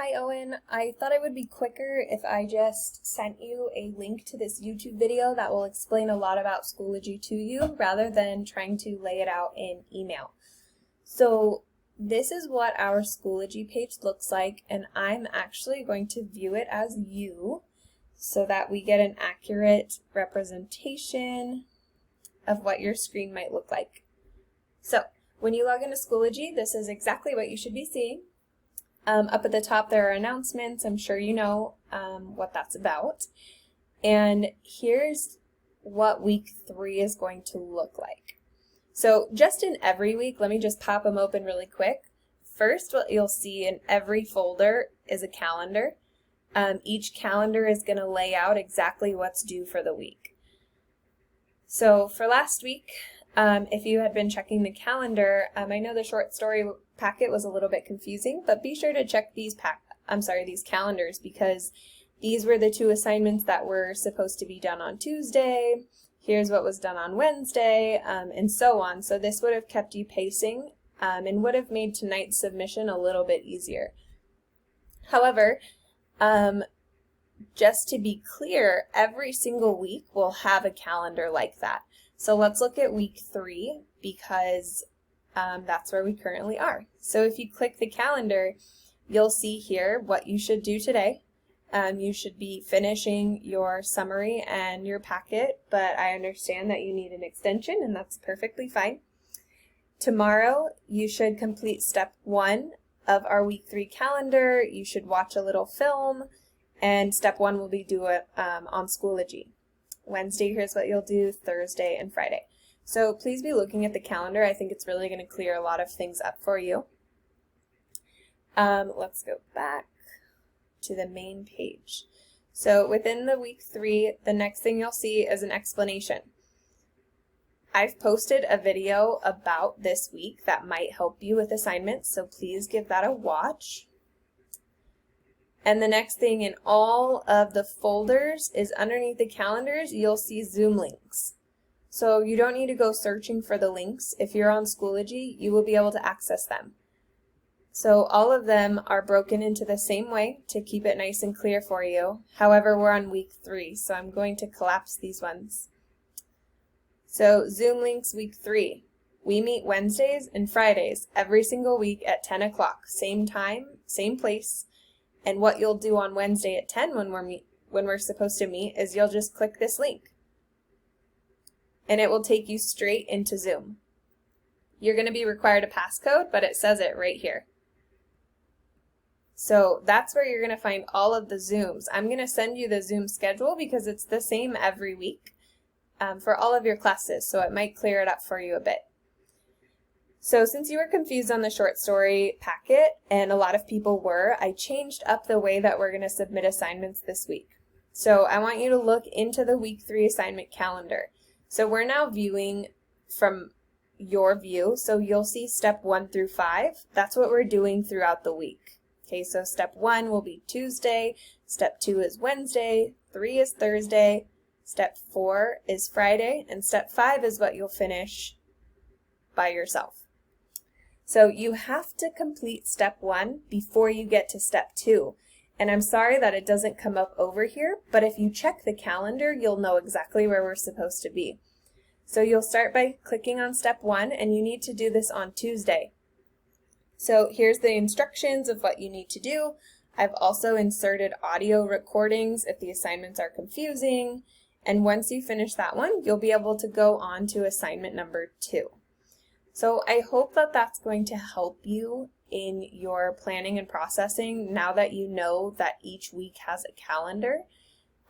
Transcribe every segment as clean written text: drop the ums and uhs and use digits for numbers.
Hi Owen, I thought it would be quicker if I just sent you a link to this YouTube video that will explain a lot about Schoology to you rather than trying to lay it out in email. So this is what our Schoology page looks like, and I'm actually going to view it as you so that we get an accurate representation of what your screen might look like. So when you log into Schoology, this is exactly what you should be seeing. Up at the top there are announcements. I'm sure you know what that's about. And here's what week 3 is going to look like. So just in every week, let me just pop them open really quick. First, what you'll see in every folder is a calendar. Each calendar is going to lay out exactly what's due for the week. So for last week, if you had been checking the calendar, I know the short story packet was a little bit confusing, but be sure to check these calendars, because these were the 2 assignments that were supposed to be done on Tuesday. Here's what was done on Wednesday, and so on. So this would have kept you pacing and would have made tonight's submission a little bit easier. However, just to be clear, every single week will have a calendar like that. So let's look at week 3 because that's where we currently are. So if you click the calendar, you'll see here what you should do today. You should be finishing your summary and your packet, but I understand that you need an extension, and that's perfectly fine. Tomorrow, you should complete step 1 of our week 3 calendar. You should watch a little film, and step 1 will be due on Schoology. Wednesday, here's what you'll do, Thursday and Friday. So please be looking at the calendar. I think it's really going to clear a lot of things up for you. Let's go back to the main page. So within the week 3, the next thing you'll see is an explanation. I've posted a video about this week that might help you with assignments, so please give that a watch. And the next thing in all of the folders is underneath the calendars, you'll see Zoom links. So you don't need to go searching for the links. If you're on Schoology, you will be able to access them. So all of them are broken into the same way to keep it nice and clear for you. However, we're on week 3, so I'm going to collapse these ones. So Zoom links week 3. We meet Wednesdays and Fridays every single week at 10 o'clock. Same time, same place. And what you'll do on Wednesday at 10 when we're supposed to meet is you'll just click this link. And it will take you straight into Zoom. You're going to be required a passcode, but it says it right here. So that's where you're going to find all of the Zooms. I'm going to send you the Zoom schedule because it's the same every week for all of your classes, so it might clear it up for you a bit. So since you were confused on the short story packet, and a lot of people were, I changed up the way that we're going to submit assignments this week. So I want you to look into the week 3 assignment calendar. So we're now viewing from your view, so you'll see step 1 through 5. That's what we're doing throughout the week. Okay, so step 1 will be Tuesday, step 2 is Wednesday, 3 is Thursday, step 4 is Friday, and step 5 is what you'll finish by yourself. So you have to complete step 1 before you get to step 2. And I'm sorry that it doesn't come up over here, but if you check the calendar, you'll know exactly where we're supposed to be. So you'll start by clicking on step 1, and you need to do this on Tuesday. So here's the instructions of what you need to do. I've also inserted audio recordings if the assignments are confusing. And once you finish that one, you'll be able to go on to assignment number 2. So I hope that that's going to help you in your planning and processing now that you know that each week has a calendar.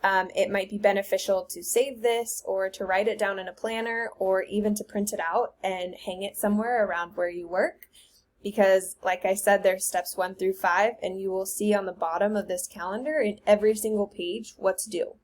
It might be beneficial to save this or to write it down in a planner or even to print it out and hang it somewhere around where you work. Because like I said, there's steps 1 through 5, and you will see on the bottom of this calendar in every single page what's due.